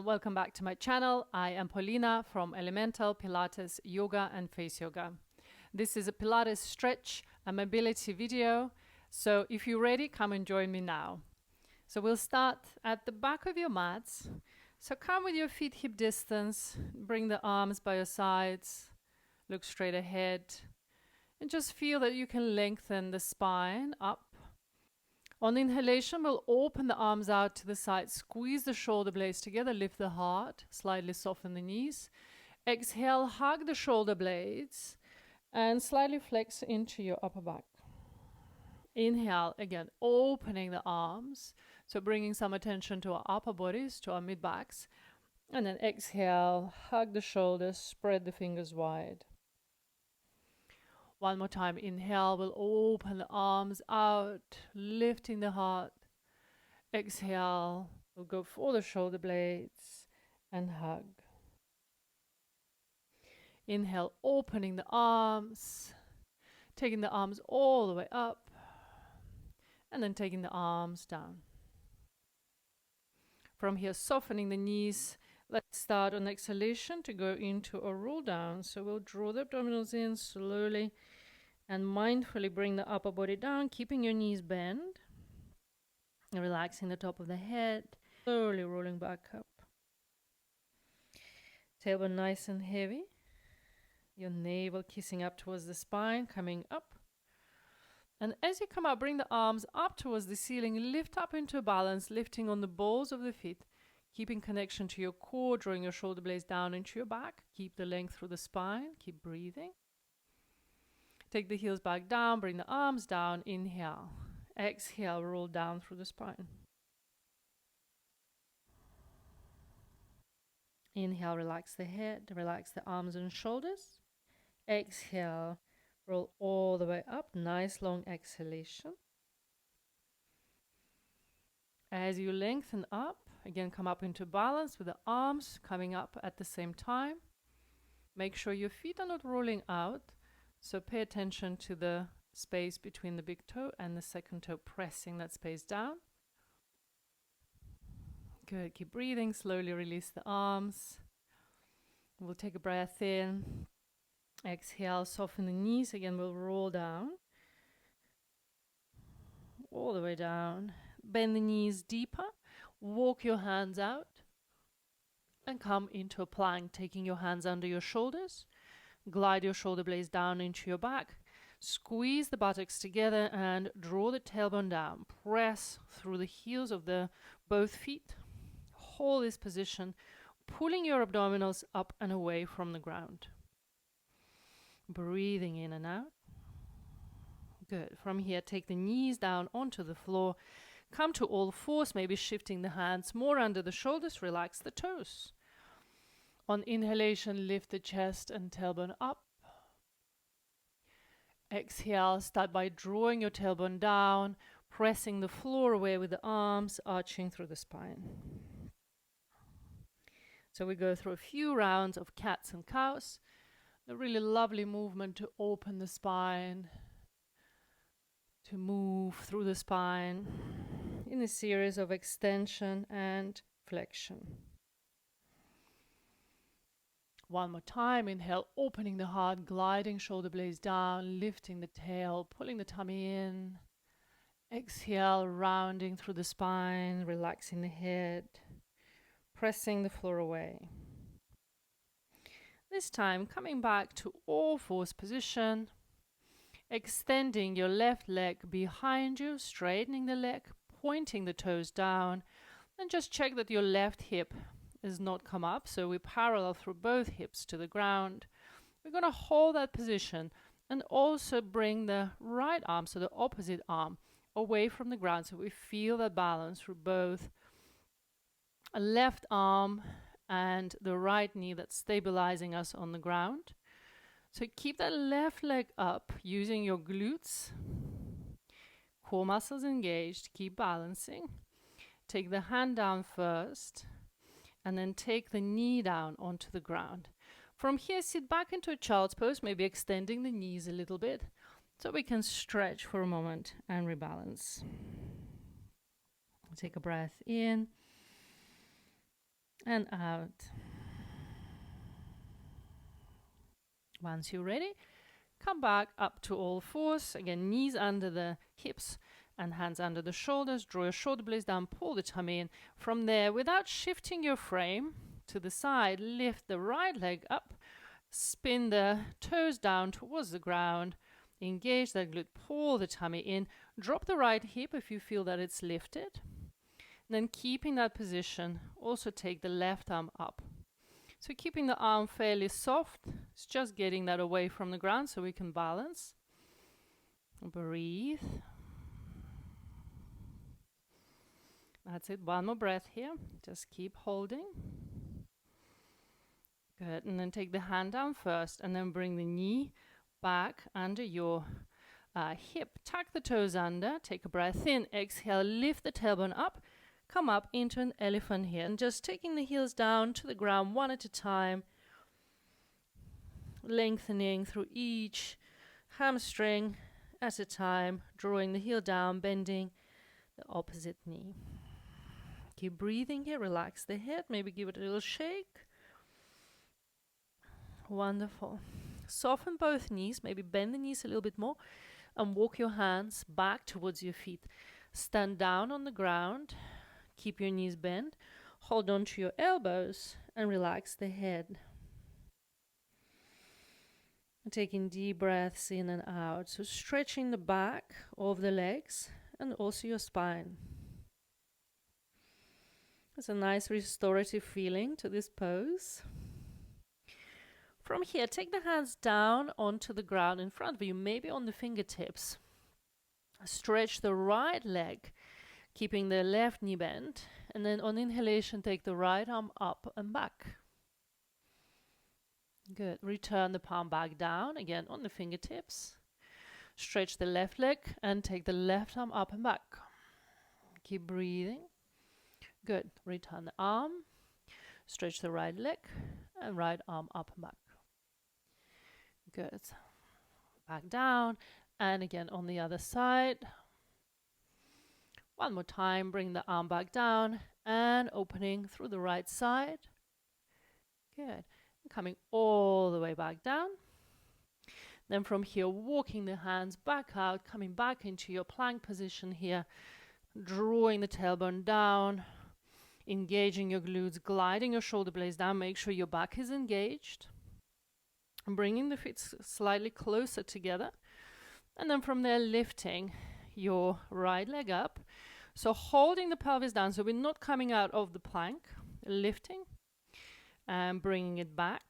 Welcome back to my channel. I am Polina from Elemental Pilates Yoga and Face Yoga. This is a Pilates stretch and mobility video. So if you're ready, come and join me now. So we'll start at the back of your mats. So come with your feet hip distance, bring the arms by your sides, look straight ahead, and just feel that you can lengthen the spine up. On inhalation, we'll open the arms out to the side, squeeze the shoulder blades together, lift the heart, slightly soften the knees. Exhale, hug the shoulder blades, and slightly flex into your upper back. Inhale, again, opening the arms, so bringing some attention to our upper bodies, to our mid-backs. And then exhale, hug the shoulders, spread the fingers wide. One more time, inhale, we'll open the arms out, lifting the heart. Exhale, we'll go for the shoulder blades and hug. Inhale, opening the arms, taking the arms all the way up, and then taking the arms down. From here, softening the knees. Let's start on exhalation to go into a roll down. So we'll draw the abdominals in slowly and mindfully bring the upper body down, keeping your knees bent. And relaxing the top of the head, slowly rolling back up. Tailbone nice and heavy. Your navel kissing up towards the spine, coming up. And as you come up, bring the arms up towards the ceiling, lift up into balance, lifting on the balls of the feet. Keeping connection to your core, drawing your shoulder blades down into your back. Keep the length through the spine. Keep breathing. Take the heels back down, bring the arms down. Inhale. Exhale, roll down through the spine. Inhale, relax the head, relax the arms and shoulders. Exhale, roll all the way up. Nice long exhalation. As you lengthen up, again, come up into balance with the arms coming up at the same time. Make sure your feet are not rolling out. So pay attention to the space between the big toe and the second toe, pressing that space down. Good. Keep breathing. Slowly release the arms. We'll take a breath in. Exhale, soften the knees. Again, we'll roll down. All the way down. Bend the knees deeper. Walk your hands out and come into a plank, taking your hands under your shoulders. Glide your shoulder blades down into your back. Squeeze the buttocks together and draw the tailbone down. Press through the heels of both feet. Hold this position, pulling your abdominals up and away from the ground. Breathing in and out. Good. From here, take the knees down onto the floor. Come to all fours, maybe shifting the hands more under the shoulders. Relax the toes. On inhalation, lift the chest and tailbone up. Exhale, start by drawing your tailbone down, pressing the floor away with the arms, arching through the spine. So we go through a few rounds of cats and cows. A really lovely movement to open the spine, to move through the spine in a series of extension and flexion. One more time, inhale, opening the heart, gliding shoulder blades down, lifting the tail, pulling the tummy in. Exhale, rounding through the spine, relaxing the head, pressing the floor away. This time, coming back to all fours position, extending your left leg behind you, straightening the leg, pointing the toes down, and just check that your left hip is not come up, so we parallel through both hips to the ground. We're going to hold that position and also bring the right arm, so the opposite arm, away from the ground, so we feel that balance through both a left arm and the right knee that's stabilizing us on the ground. So keep that left leg up using your glutes, core muscles engaged, keep balancing. Take the hand down first, and then take the knee down onto the ground. From here, sit back into a child's pose, maybe extending the knees a little bit, so we can stretch for a moment and rebalance. Take a breath in. and out. Once you're ready, come back up to all fours. Again, knees under the hips and hands under the shoulders. Draw your shoulder blades down, pull the tummy in. From there, without shifting your frame to the side, lift the right leg up, spin the toes down towards the ground, engage that glute, pull the tummy in, drop the right hip if you feel that it's lifted. Then keeping that position, also take the left arm up. So keeping the arm fairly soft, it's just getting that away from the ground so we can balance. Breathe. That's it. One more breath here. Just keep holding. Good. And then take the hand down first and then bring the knee back under your hip. Tuck the toes under. Take a breath in. Exhale. Lift the tailbone up. Come up into an elephant here. And just taking the heels down to the ground one at a time. Lengthening through each hamstring at a time. Drawing the heel down, bending the opposite knee. Keep breathing here. Relax the head. Maybe give it a little shake. Wonderful. Soften both knees. Maybe bend the knees a little bit more. And walk your hands back towards your feet. Stand down on the ground. Keep your knees bent. Hold on to your elbows and relax the head. Taking deep breaths in and out. So stretching the back of the legs and also your spine. There's a nice restorative feeling to this pose. From here, take the hands down onto the ground in front of you, maybe on the fingertips. Stretch the right leg, keeping the left knee bent. And then on inhalation, take the right arm up and back. Good. Return the palm back down, again on the fingertips. Stretch the left leg and take the left arm up and back. Keep breathing. Good. Return the arm. Stretch the right leg and right arm up and back. Good. Back down. And again on the other side. One more time. Bring the arm back down and opening through the right side. Good. Coming all the way back down. Then from here, walking the hands back out, coming back into your plank position here, drawing the tailbone down, engaging your glutes, gliding your shoulder blades down. Make sure your back is engaged. And bringing the feet slightly closer together. And then from there, lifting your right leg up. So holding the pelvis down, so we're not coming out of the plank, lifting. And bringing it back.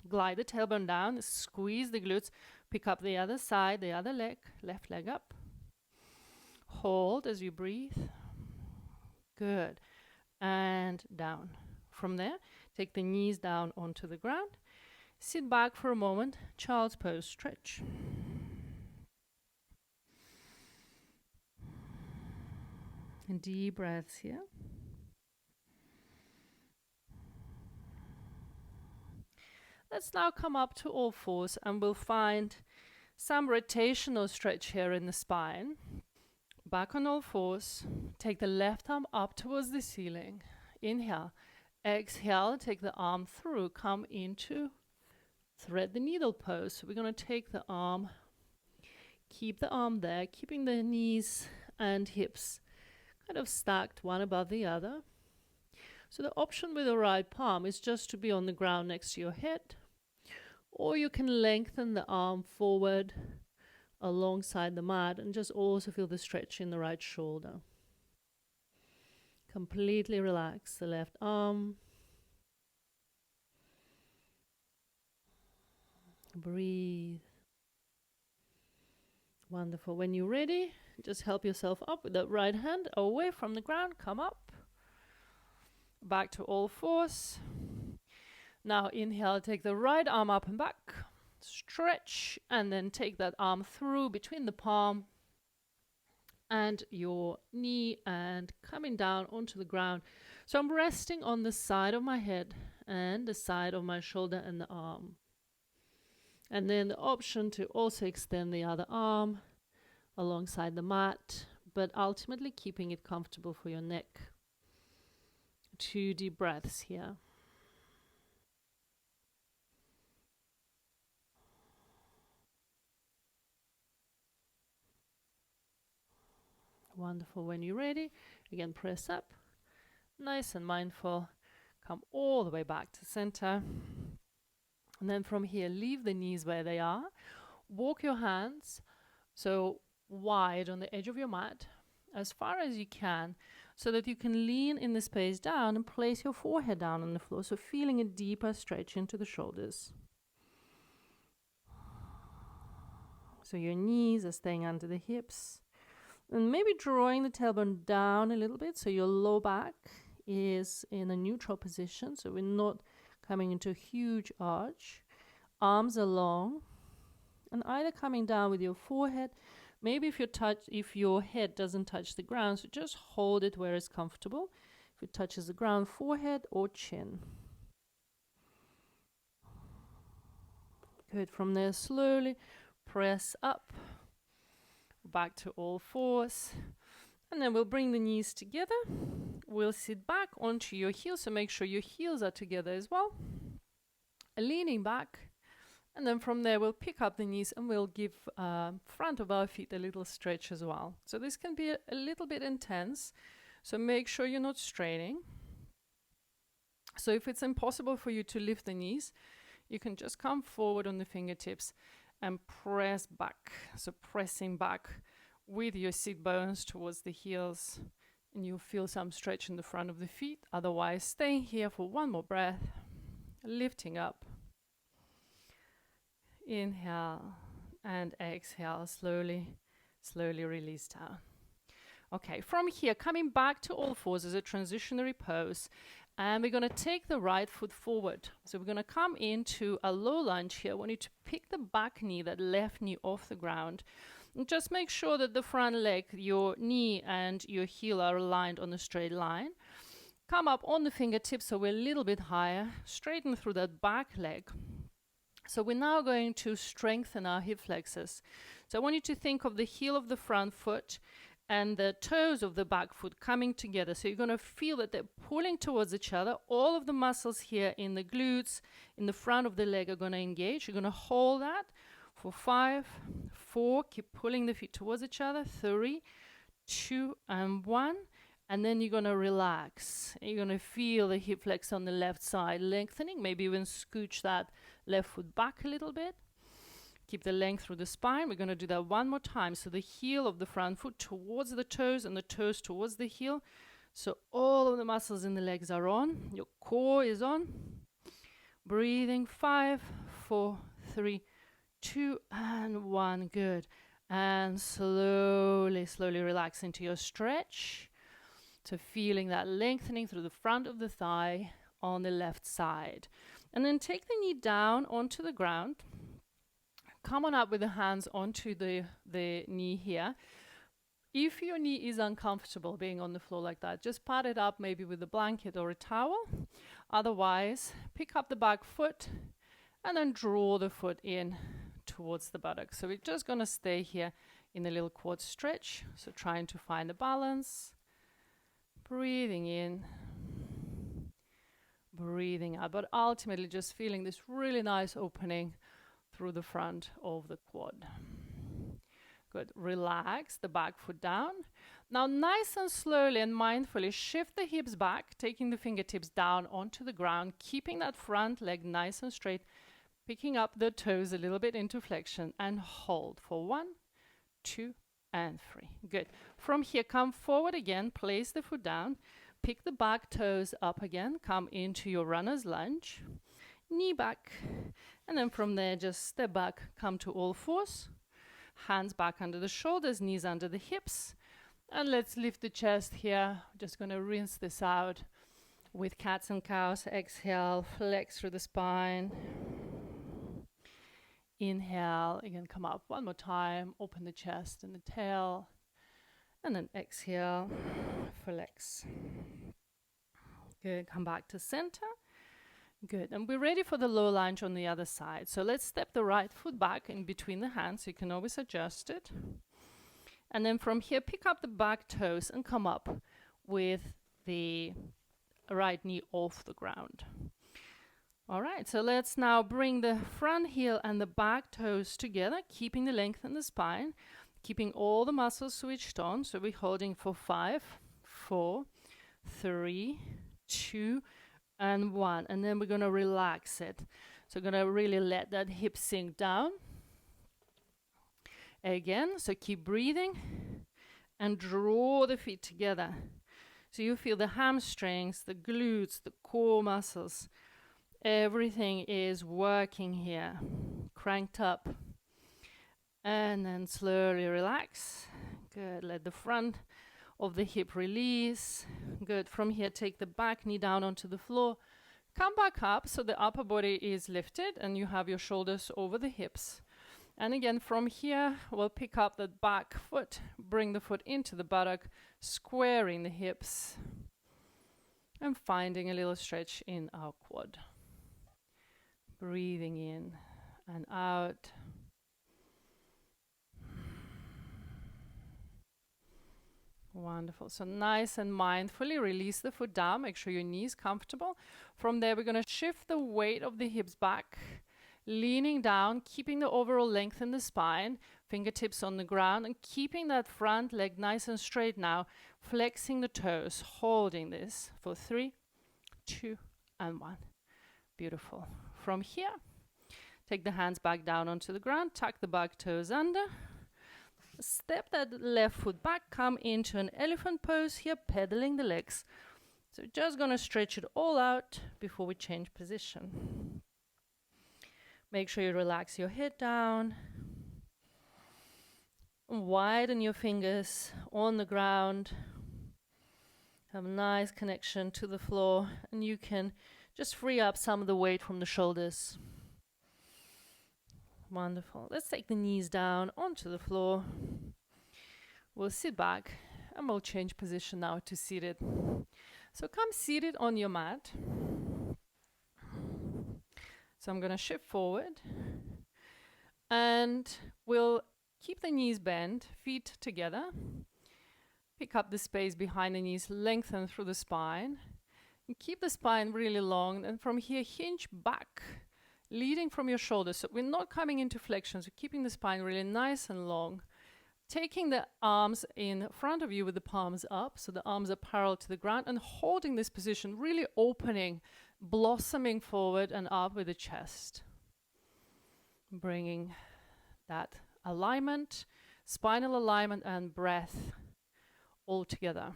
Glide the tailbone down, squeeze the glutes, pick up the other side, the other leg, left leg up. Hold as you breathe. Good. And down. From there, take the knees down onto the ground. Sit back for a moment, child's pose, stretch. And deep breaths here. Let's now come up to all fours and we'll find some rotational stretch here in the spine. Back on all fours. Take the left arm up towards the ceiling. Inhale. Exhale. Take the arm through. Come into thread the needle pose. So we're going to take the arm. Keep the arm there. Keeping the knees and hips kind of stacked one above the other. So the option with the right palm is just to be on the ground next to your head. Or you can lengthen the arm forward alongside the mat and just also feel the stretch in the right shoulder. Completely relax the left arm. Breathe. Wonderful. When you're ready, just help yourself up with that right hand away from the ground. Come up. Back to all fours. Now inhale, take the right arm up and back. Stretch and then take that arm through between the palm and your knee and coming down onto the ground. So I'm resting on the side of my head and the side of my shoulder and the arm. And then the option to also extend the other arm alongside the mat, but ultimately keeping it comfortable for your neck 2 deep breaths here. Wonderful. When you're ready, again, press up. Nice and mindful. Come all the way back to center. And then from here, leave the knees where they are. Walk your hands so wide on the edge of your mat as far as you can, so that you can lean in the space down and place your forehead down on the floor. So feeling a deeper stretch into the shoulders. So your knees are staying under the hips. And maybe drawing the tailbone down a little bit so your low back is in a neutral position. So we're not coming into a huge arch. Arms are long. And either coming down with your forehead, maybe if your head doesn't touch the ground, so just hold it where it's comfortable. If it touches the ground, forehead or chin. Good. From there, slowly press up, back to all fours. And then we'll bring the knees together. We'll sit back onto your heels, so make sure your heels are together as well. Leaning back. And then from there, we'll pick up the knees and we'll give front of our feet a little stretch as well. So this can be a little bit intense. So make sure you're not straining. So if it's impossible for you to lift the knees, you can just come forward on the fingertips and press back. So pressing back with your sit bones towards the heels. And you'll feel some stretch in the front of the feet. Otherwise, staying here for one more breath. Lifting up. Inhale and exhale, slowly release down. Okay, from here, coming back to all fours as a transitionary pose, and we're going to take the right foot forward. So we're going to come into a low lunge here. I want you to pick the back knee, that left knee, off the ground. And just make sure that the front leg, your knee and your heel are aligned on a straight line. Come up on the fingertips so we're a little bit higher. Straighten through that back leg. So we're now going to strengthen our hip flexors. So I want you to think of the heel of the front foot and the toes of the back foot coming together. So you're going to feel that they're pulling towards each other. All of the muscles here in the glutes, in the front of the leg are going to engage. You're going to hold that for 5, 4. Keep pulling the feet towards each other. 3, 2, and 1. And then you're going to relax. You're going to feel the hip flex on the left side lengthening. Maybe even scooch that left foot back a little bit. Keep the length through the spine. We're going to do that one more time. So the heel of the front foot towards the toes and the toes towards the heel. So all of the muscles in the legs are on. Your core is on. Breathing. 5, 4, 3, 2, and 1. Good. And slowly relax into your stretch. So feeling that lengthening through the front of the thigh on the left side. And then take the knee down onto the ground. Come on up with the hands onto the knee here. If your knee is uncomfortable being on the floor like that, just pad it up maybe with a blanket or a towel. Otherwise, pick up the back foot and then draw the foot in towards the buttocks. So we're just going to stay here in a little quad stretch. So trying to find a balance. Breathing in, breathing out, but ultimately just feeling this really nice opening through the front of the quad. Good. Relax the back foot down. Now nice and slowly and mindfully shift the hips back, taking the fingertips down onto the ground, keeping that front leg nice and straight, picking up the toes a little bit into flexion, and hold for 1, 2, and 3. Good. From here, come forward again, place the foot down, pick the back toes up again, come into your runner's lunge, knee back, and then from there, just step back, come to all fours, hands back under the shoulders, knees under the hips, and let's lift the chest here. Just going to rinse this out with cats and cows. Exhale, flex through the spine. Inhale, again, come up one more time, open the chest and the tail, and then exhale, flex. Good, come back to center. Good, and we're ready for the low lunge on the other side. So let's step the right foot back in between the hands. You can always adjust it. And then from here, pick up the back toes and come up with the right knee off the ground. All right, so let's now bring the front heel and the back toes together, keeping the length in the spine, keeping all the muscles switched on. So we're holding for 5, 4, 3, 2, and 1. And then we're going to relax it. So we're going to really let that hip sink down. Again, so keep breathing and draw the feet together. So you feel the hamstrings, the glutes, the core muscles. Everything is working here, cranked up. And then slowly relax. Good. Let the front of the hip release. Good. From here, take the back knee down onto the floor. Come back up so the upper body is lifted and you have your shoulders over the hips. And again, from here, we'll pick up the back foot, bring the foot into the buttock, squaring the hips, and finding a little stretch in our quad. Breathing in and out. Wonderful. So nice and mindfully release the foot down. Make sure your knee is comfortable. From there, we're going to shift the weight of the hips back, leaning down, keeping the overall length in the spine, fingertips on the ground, and keeping that front leg nice and straight now, flexing the toes, holding this for 3, 2, and 1. Beautiful. From here, take the hands back down onto the ground, tuck the back toes under, step that left foot back, come into an elephant pose here, pedaling the legs. So just gonna stretch it all out before we change position. Make sure you relax your head down. Widen your fingers on the ground. Have a nice connection to the floor, and you can just free up some of the weight from the shoulders. Wonderful. Let's take the knees down onto the floor. We'll sit back and we'll change position now to seated. So come seated on your mat. So I'm going to shift forward and we'll keep the knees bent, feet together. Pick up the space behind the knees, lengthen through the spine. And keep the spine really long, and from here hinge back, leading from your shoulders. So we're not coming into flexion, so keeping the spine really nice and long. Taking the arms in front of you with the palms up, so the arms are parallel to the ground, and holding this position, really opening, blossoming forward and up with the chest. Bringing that alignment, spinal alignment and breath all together.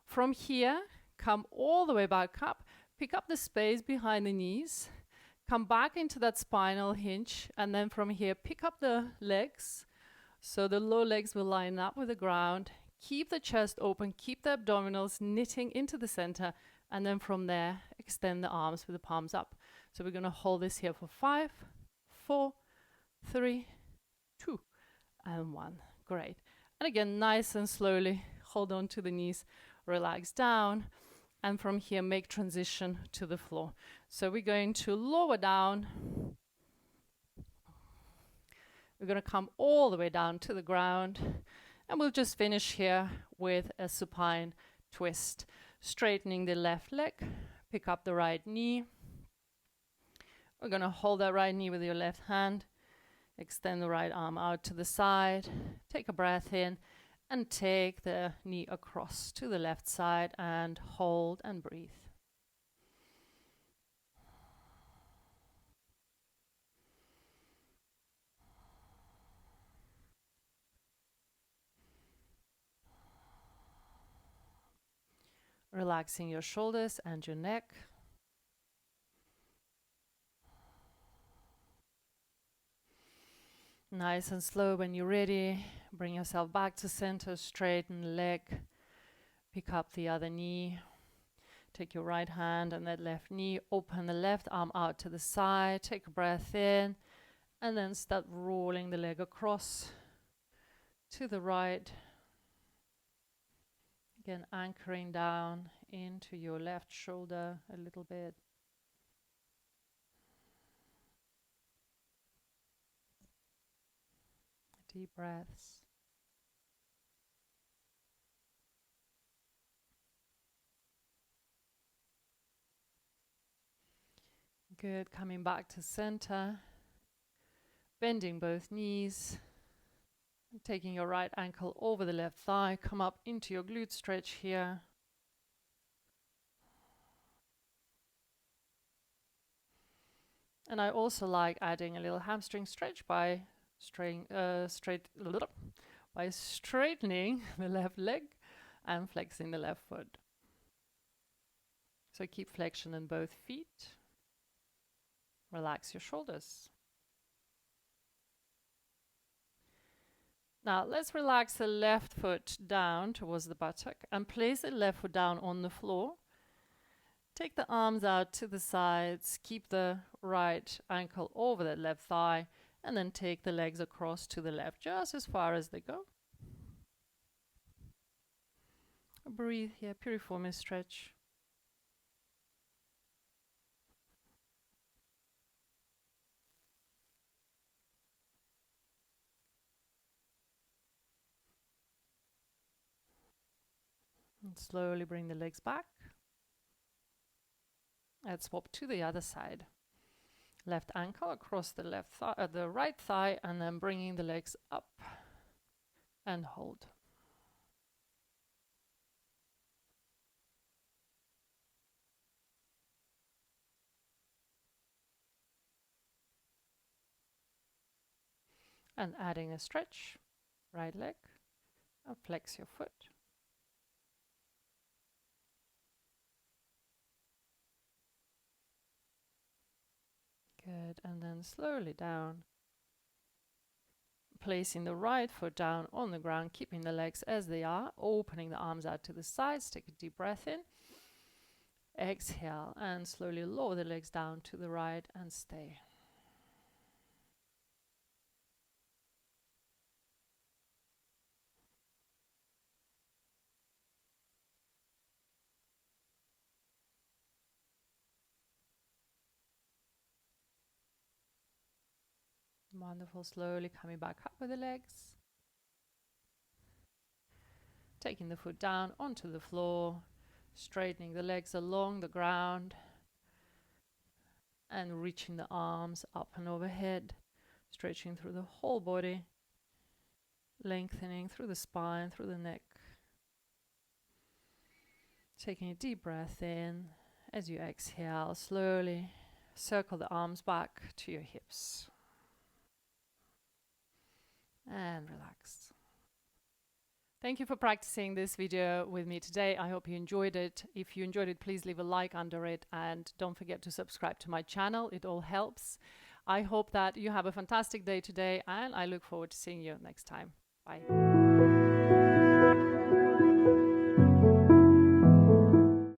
From here, come all the way back up, pick up the space behind the knees, come back into that spinal hinge, and then from here, pick up the legs. So the low legs will line up with the ground. Keep the chest open, keep the abdominals knitting into the center, and then from there, extend the arms with the palms up. So we're going to hold this here for 5, 4, 3, 2, and 1. Great. And again, nice and slowly, hold on to the knees, relax down, and from here, make transition to the floor. So we're going to lower down. We're going to come all the way down to the ground, and we'll just finish here with a supine twist. Straightening the left leg, pick up the right knee. We're going to hold that right knee with your left hand. Extend the right arm out to the side. Take a breath in and take the knee across to the left side and hold and breathe. Relaxing your shoulders and your neck. Nice and slow when you're ready. Bring yourself back to center, straighten the leg. Pick up the other knee. Take your right hand and that left knee. Open the left arm out to the side. Take a breath in. And then start rolling the leg across to the right. Again, anchoring down into your left shoulder a little bit. Deep breaths. Good, coming back to center, bending both knees, and taking your right ankle over the left thigh, come up into your glute stretch here. And I also like adding a little hamstring stretch by straightening the left leg and flexing the left foot. So keep flexion in both feet. Relax your shoulders. Now let's relax the left foot down towards the buttock and place the left foot down on the floor. Take the arms out to the sides, keep the right ankle over the left thigh, and then take the legs across to the left, just as far as they go. Breathe here, piriformis stretch. And slowly bring the legs back. And swap to the other side. Left ankle across the the right thigh, and then bringing the legs up and hold. And adding a stretch, right leg, and flex your foot. Good, and then slowly down. Placing the right foot down on the ground, keeping the legs as they are, opening the arms out to the sides, take a deep breath in. Exhale, and slowly lower the legs down to the right and stay. Wonderful, slowly coming back up with the legs. Taking the foot down onto the floor, straightening the legs along the ground, and reaching the arms up and overhead, stretching through the whole body, lengthening through the spine, through the neck. Taking a deep breath in. As you exhale, slowly circle the arms back to your hips. And relax. Thank you for practicing this video with me today. I hope you enjoyed it. If you enjoyed it, please leave a like under it and don't forget to subscribe to my channel. It all helps. I hope that you have a fantastic day today and I look forward to seeing you next time. Bye.